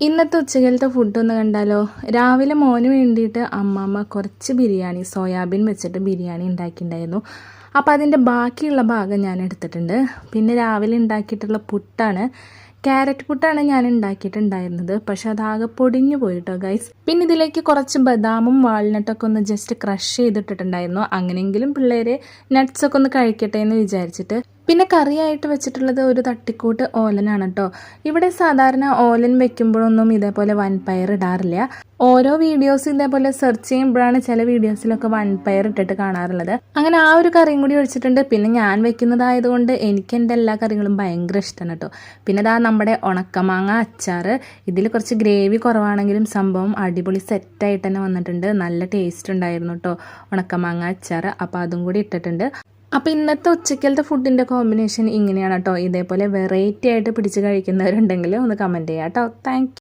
ഇന്നത്തെ ഉച്ചക്കലത്തെ ഫുഡ് ഒന്ന് കണ്ടാലോ. രാവിലെ മോന് വേണ്ടിയിട്ട് അമ്മമ്മ കുറച്ച് ബിരിയാണി സോയാബീൻ വെച്ചിട്ട് ബിരിയാണി ഉണ്ടാക്കിയിട്ടുണ്ടായിരുന്നു. അപ്പോൾ അതിൻ്റെ ബാക്കിയുള്ള ഭാഗം ഞാൻ എടുത്തിട്ടുണ്ട്. പിന്നെ രാവിലെ ഉണ്ടാക്കിയിട്ടുള്ള പുട്ടാണ്, ക്യാരറ്റ് പുട്ടാണ് ഞാൻ ഉണ്ടാക്കിയിട്ടുണ്ടായിരുന്നത്. പക്ഷെ അതാകെ പൊടിഞ്ഞു പോയിട്ടോ ഗൈസ്. പിന്നെ ഇതിലേക്ക് കുറച്ച് ബദാമും വാൾനട്ടൊക്കെ ഒന്ന് ജസ്റ്റ് ക്രഷ് ചെയ്തിട്ടിട്ടുണ്ടായിരുന്നു. അങ്ങനെയെങ്കിലും പിള്ളേർ നട്ട്സൊക്കെ ഒന്ന് കഴിക്കട്ടെ എന്ന് വിചാരിച്ചിട്ട്. പിന്നെ കറിയായിട്ട് വെച്ചിട്ടുള്ളത് ഒരു തട്ടിക്കൂട്ട് ഓലനാണ് കേട്ടോ. ഇവിടെ സാധാരണ ഓലൻ വെക്കുമ്പോഴൊന്നും ഇതേപോലെ വൻപയർ ഇടാറില്ല. ഓരോ വീഡിയോസ് ഇതേപോലെ സെർച്ച് ചെയ്യുമ്പോഴാണ് ചില വീഡിയോസിലൊക്കെ വൻപയർ ഇട്ടിട്ട് കാണാറുള്ളത്. അങ്ങനെ ആ ഒരു കറിയും കൂടി ഒഴിച്ചിട്ടുണ്ട്. പിന്നെ ഞാൻ വെക്കുന്നതായതുകൊണ്ട് എനിക്ക് എൻ്റെ എല്ലാ കറികളും ഭയങ്കര ഇഷ്ടമാണ് കേട്ടോ. പിന്നെ ഇതാ നമ്മുടെ ഉണക്കമാങ്ങ അച്ചാർ. ഇതിൽ കുറച്ച് ഗ്രേവി കുറവാണെങ്കിലും സംഭവം അടിപൊളി സെറ്റായിട്ട് തന്നെ വന്നിട്ടുണ്ട്. നല്ല ടേസ്റ്റ് ഉണ്ടായിരുന്നു കേട്ടോ ഉണക്കമാങ്ങ അച്ചാർ. അപ്പോൾ അതും കൂടി ഇട്ടിട്ടുണ്ട്. അപ്പോൾ ഇന്നത്തെ ഉച്ചക്കലത്തെ ഫുഡിൻ്റെ കോമ്പിനേഷൻ ഇങ്ങനെയാണ് കേട്ടോ. ഇതേപോലെ വെറൈറ്റി ആയിട്ട് പിടിച്ച് കഴിക്കുന്നവരുണ്ടെങ്കിൽ ഒന്ന് കമൻറ്റ് ചെയ്യാം കേട്ടോ. താങ്ക്